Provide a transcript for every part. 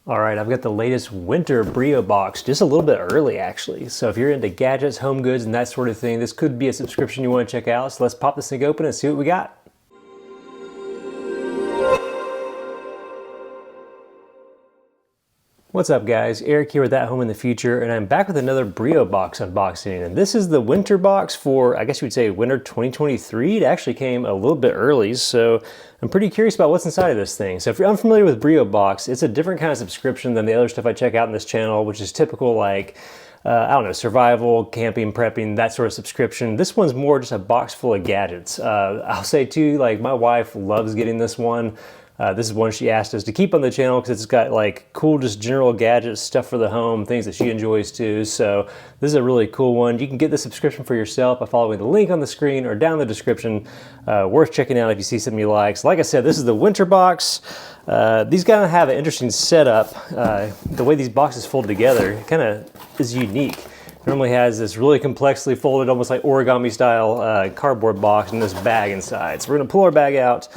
All right, I've got the latest winter Breo box, just a little bit early actually. So if you're into gadgets, home goods, and that sort of thing, this could be a subscription you want to check out. So let's pop this thing open and see what we got. What's up guys, Eric here with At Home in the Future, and I'm back with another Breo box unboxing. And this is the winter box for, I guess you would say, winter 2023. It actually came a little bit early, so I'm pretty curious about what's inside of this thing. So if you're unfamiliar with Breo Box, it's a different kind of subscription than the other stuff I check out on this channel, which is typical like, I don't know, survival, camping, prepping, that sort of subscription. This one's more just a box full of gadgets. I'll say too, like my wife loves getting this one. This is one she asked us to keep on the channel because it's got like cool, just general gadgets, stuff for the home, things that she enjoys too. So this is a really cool one. You can get the subscription for yourself by following the link on the screen or down in the description. Worth checking out if you see something you like. So like I said, this is the winter box. These kind of have an interesting setup. The way these boxes fold together kind of is unique. It normally has this really complexly folded, almost like origami style cardboard box and this bag inside. So we're gonna pull our bag out.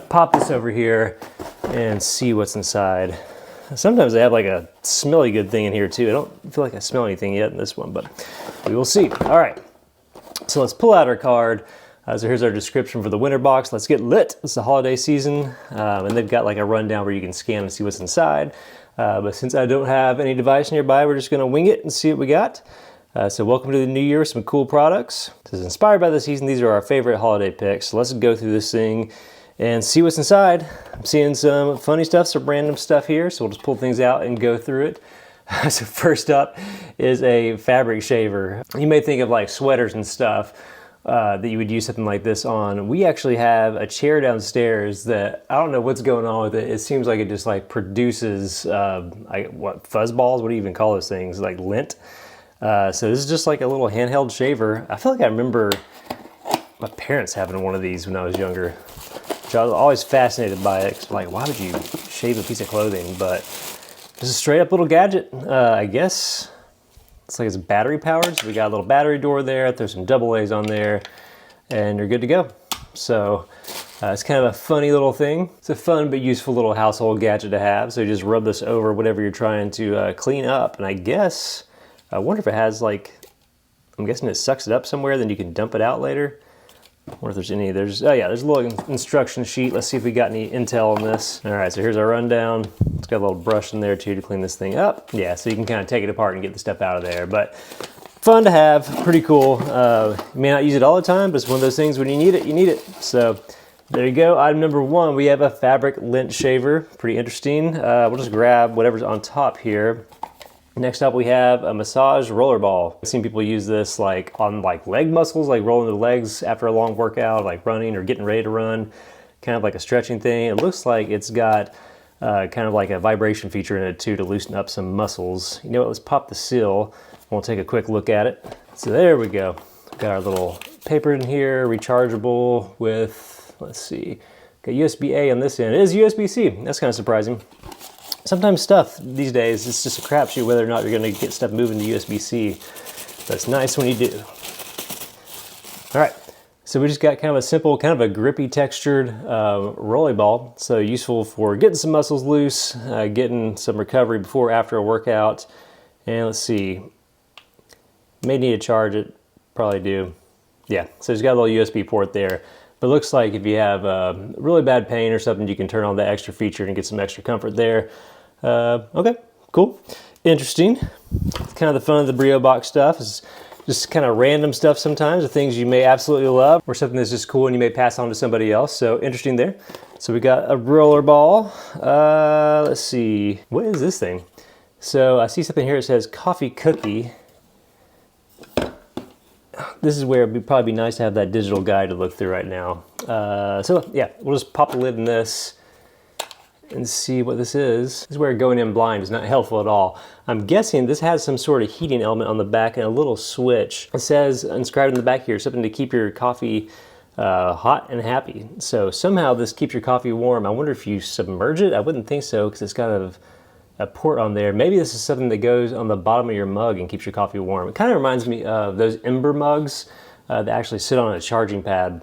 Pop this over here and see what's inside. Sometimes they have like a smelly good thing in here too. I don't feel like I smell anything yet in this one, but we will see. All right, so let's pull out our card. So here's our description for the winter box. Let's get lit. It's the holiday season, and they've got like a rundown where you can scan and see what's inside. But since I don't have any device nearby, we're just gonna wing it and see what we got. So welcome to the new year with some cool products. This is inspired by the season. These are our favorite holiday picks. So let's go through this thing and see what's inside. I'm seeing some funny stuff, some random stuff here, so we'll just pull things out and go through it. So first up is a fabric shaver. You may think of like sweaters and stuff that you would use something like this on. We actually have a chair downstairs that, I don't know what's going on with it. It seems like it just like produces, what, fuzz balls? What do you even call those things? Like lint? So this is just like a little handheld shaver. I feel like I remember my parents having one of these when I was younger. I was always fascinated by it. 'Cause like, why would you shave a piece of clothing? But this is a straight up little gadget. I guess it's like it's battery powered. So we got a little battery door there. There's some AA on there, and you're good to go. So it's kind of a funny little thing. It's a fun but useful little household gadget to have. So you just rub this over whatever you're trying to clean up. And I guess, I wonder if it has like, I'm guessing it sucks it up somewhere, then you can dump it out later. I wonder if there's any, oh yeah, there's a little instruction sheet. Let's see if we got any intel on this. All right, so here's our rundown. It's got a little brush in there too to clean this thing up. Yeah, so you can kind of take it apart and get the stuff out of there. But fun to have, pretty cool. You may not use it all the time, but it's one of those things when you need it, you need it. So there you go. Item number one, we have a fabric lint shaver. Pretty interesting. We'll just grab whatever's on top here. Next up, we have a massage roller ball. I've seen people use this like on like leg muscles, like rolling the legs after a long workout, like running or getting ready to run, kind of like a stretching thing. It looks like it's got kind of like a vibration feature in it too to loosen up some muscles. You know what, let's pop the seal. We'll take a quick look at it. So there we go. Got our little paper in here, rechargeable with, let's see, got USB-A on this end. It is USB-C, that's kind of surprising. Sometimes stuff these days, it's just a crapshoot whether or not you're gonna get stuff moving to USB-C. But it's nice when you do. All right, so we just got kind of a simple, kind of a grippy textured rolly ball. So useful for getting some muscles loose, getting some recovery before or after a workout. And let's see, may need to charge it, probably do. Yeah, so it's got a little USB port there. But it looks like if you have really bad pain or something, you can turn on that extra feature and get some extra comfort there. Okay, cool, interesting. It's kind of the fun of the Breo Box stuff. Is just kind of random stuff sometimes, the things you may absolutely love, or something that's just cool and you may pass on to somebody else. So interesting there. So we got a roller ball. Let's see, what is this thing? So I see something here that says coffee cookie. This is where it'd probably be nice to have that digital guide to look through right now. So yeah, we'll just pop the lid in this and see what this is. This is where going in blind is not helpful at all. I'm guessing this has some sort of heating element on the back and a little switch. It says inscribed in the back here, something to keep your coffee hot and happy. So somehow this keeps your coffee warm. I wonder if you submerge it? I wouldn't think so because it's got a port on there. Maybe this is something that goes on the bottom of your mug and keeps your coffee warm. It kind of reminds me of those Ember mugs that actually sit on a charging pad.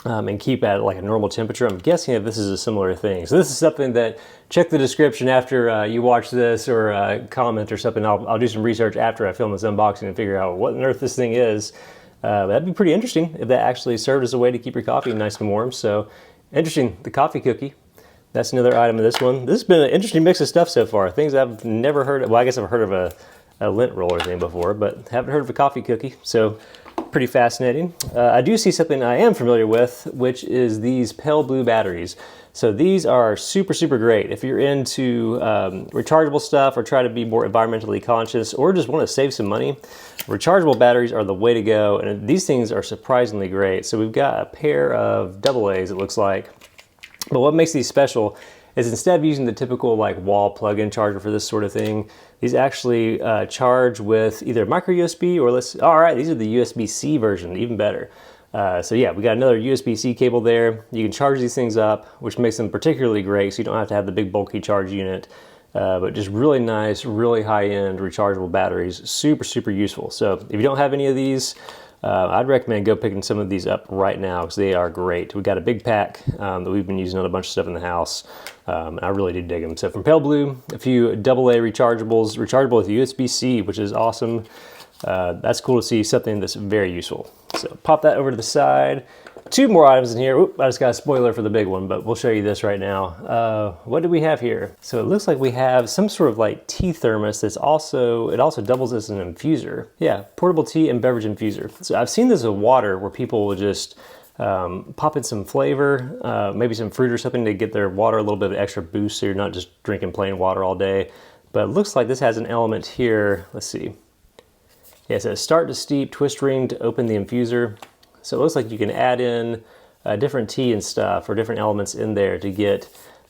and keep at like a normal temperature. I'm guessing that this is a similar thing. So this is something that, check the description after you watch this, or comment or something. I'll do some research after I film this unboxing and figure out what on earth this thing is. That'd be pretty interesting if that actually served as a way to keep your coffee nice and warm. So interesting, the coffee cookie. That's another item of this one. This has been an interesting mix of stuff so far. Things I've never heard of. Well, I guess I've heard of a lint roller thing before, but haven't heard of a coffee cookie. So pretty fascinating. I do see something I am familiar with, which is these pale blue batteries. So these are super, super great if you're into rechargeable stuff, or try to be more environmentally conscious, or just want to save some money. Rechargeable batteries are the way to go, and these things are surprisingly great. So we've got a pair of AA's, it looks like. But what makes these special is, instead of using the typical like wall plug-in charger for this sort of thing, these actually charge with either micro USB or all right, these are the USB-C version, even better. So yeah, we got another USB-C cable there. You can charge these things up, which makes them particularly great, so you don't have to have the big bulky charge unit. But just really nice, really high-end rechargeable batteries, super, super useful. So if you don't have any of these, I'd recommend go picking some of these up right now, because they are great. We got a big pack that we've been using on a bunch of stuff in the house. I really do dig them. So from Pale Blue, a few AA rechargeables, rechargeable with USB-C, which is awesome. That's cool to see, something that's very useful. So pop that over to the side. Two more items in here. Oop, I just got a spoiler for the big one, but we'll show you this right now. What do we have here? So it looks like we have some sort of like tea thermos that's also, it also doubles as an infuser. Yeah, portable tea and beverage infuser. So I've seen this with water, where people will just pop in some flavor, maybe some fruit or something, to get their water a little bit of extra boost, so you're not just drinking plain water all day. But it looks like this has an element here. Let's see. Yeah, it says start to steep, twist ring to open the infuser. So it looks like you can add in different tea and stuff, or different elements in there to get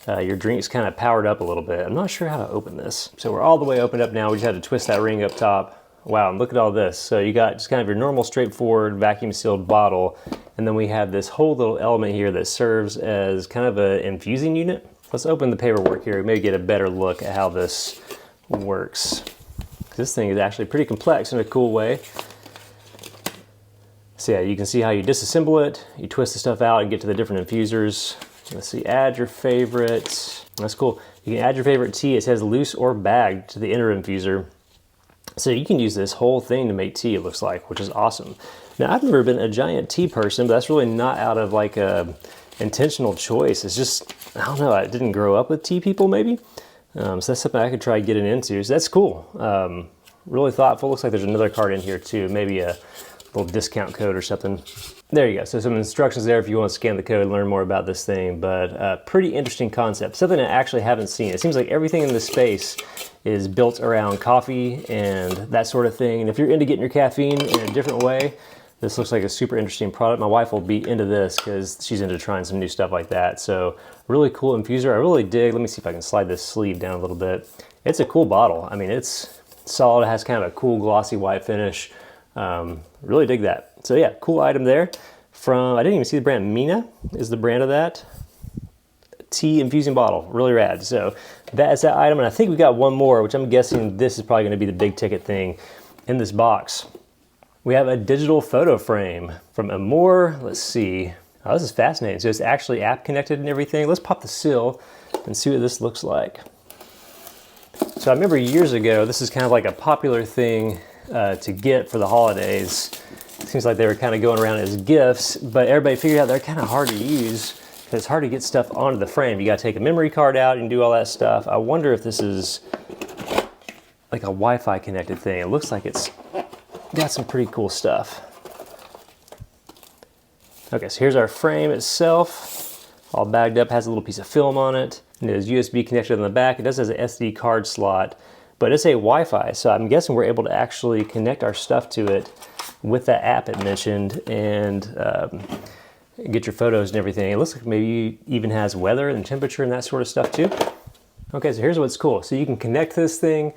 your drinks kind of powered up a little bit. I'm not sure how to open this. So we're all the way opened up now. We just had to twist that ring up top. Wow, and look at all this. So you got just kind of your normal straightforward vacuum sealed bottle. And then we have this whole little element here that serves as kind of an infusing unit. Let's open the paperwork here, maybe get a better look at how this works. This thing is actually pretty complex in a cool way. So yeah, you can see how you disassemble it, you twist the stuff out and get to the different infusers. Let's see, add your favorite. That's cool. You can add your favorite tea. It says loose or bagged to the inner infuser. So you can use this whole thing to make tea, it looks like, which is awesome. Now, I've never been a giant tea person, but that's really not out of like a intentional choice. It's just, I don't know, I didn't grow up with tea people maybe. So that's something I could try getting into. So that's cool. Really thoughtful. Looks like there's another card in here too, maybe a little discount code or something. There you go. So some instructions there if you want to scan the code and learn more about this thing. But pretty interesting concept. Something I actually haven't seen. It seems like everything in this space is built around coffee and that sort of thing. And if you're into getting your caffeine in a different way, this looks like a super interesting product. My wife will be into this because she's into trying some new stuff like that. So really cool infuser. I really dig. Let me see if I can slide this sleeve down a little bit. It's a cool bottle. I mean, it's solid. It has kind of a cool glossy white finish. Really dig that. So yeah, cool item there. From, I didn't even see the brand, Mina is the brand of that. Tea infusing bottle, really rad. So that is that item, and I think we got one more, which I'm guessing this is probably gonna be the big ticket thing in this box. We have a digital photo frame from Amore. Let's see. Oh, this is fascinating. So it's actually app connected and everything. Let's pop the seal and see what this looks like. So I remember years ago, this is kind of like a popular thing to get for the holidays. It seems like they were kind of going around as gifts, but everybody figured out they're kind of hard to use because it's hard to get stuff onto the frame. You got to take a memory card out and do all that stuff. I wonder if this is like a Wi-Fi connected thing. It looks like it's got some pretty cool stuff. Okay, so here's our frame itself, all bagged up, has a little piece of film on it. And it is USB connected on the back. It does have an SD card slot, but it's a Wi-Fi, so I'm guessing we're able to actually connect our stuff to it with that app it mentioned and get your photos and everything. It looks like maybe even has weather and temperature and that sort of stuff too. Okay, so here's what's cool. So you can connect this thing,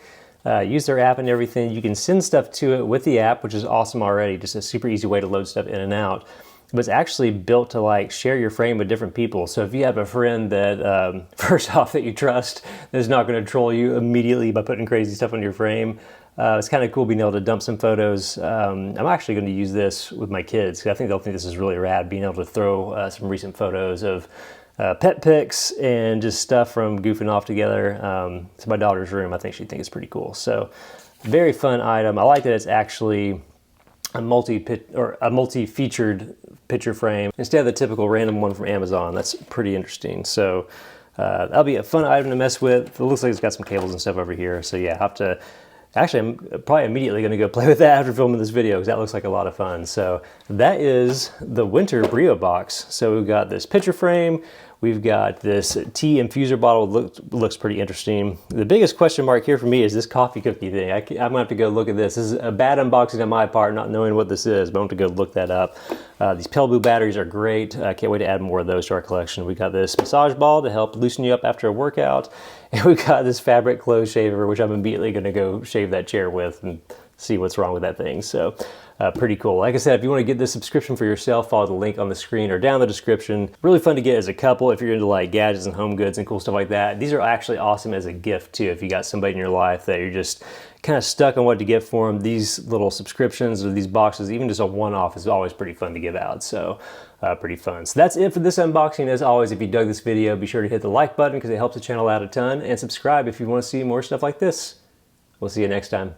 use their app and everything. You can send stuff to it with the app, which is awesome already. Just a super easy way to load stuff in and out. But it's actually built to like share your frame with different people. So if you have a friend that, first off, that you trust, that is not going to troll you immediately by putting crazy stuff on your frame, It's kind of cool being able to dump some photos. I'm actually going to use this with my kids because I think they'll think this is really rad, being able to throw some recent photos of pet pics and just stuff from goofing off together to my daughter's room. I think she'd think it's pretty cool. So very fun item. I like that it's actually a multi-featured picture frame instead of the typical random one from Amazon. That's pretty interesting. So that'll be a fun item to mess with. It looks like it's got some cables and stuff over here. So yeah, I have to, actually I'm probably immediately gonna go play with that after filming this video because that looks like a lot of fun. So that is the winter Breo box. So we've got this picture frame, we've got this tea infuser bottle, looks pretty interesting. The biggest question mark here for me is this coffee cookie thing. I'm gonna have to go look at this. This is a bad unboxing on my part, not knowing what this is, but I'm gonna go look that up. These Pale Blue batteries are great. I can't wait to add more of those to our collection. We got this massage ball to help loosen you up after a workout. And we've got this fabric clothes shaver, which I'm immediately gonna go shave that chair with and see what's wrong with that thing. So pretty cool. Like I said, if you want to get this subscription for yourself, follow the link on the screen or down in the description. Really fun to get as a couple if you're into like gadgets and home goods and cool stuff like that. These are actually awesome as a gift too. If you got somebody in your life that you're just kind of stuck on what to get for them, these little subscriptions or these boxes, even just a one-off, is always pretty fun to give out. So pretty fun. So that's it for this unboxing. As always, if you dug this video, be sure to hit the like button because it helps the channel out a ton, and subscribe if you want to see more stuff like this. We'll see you next time.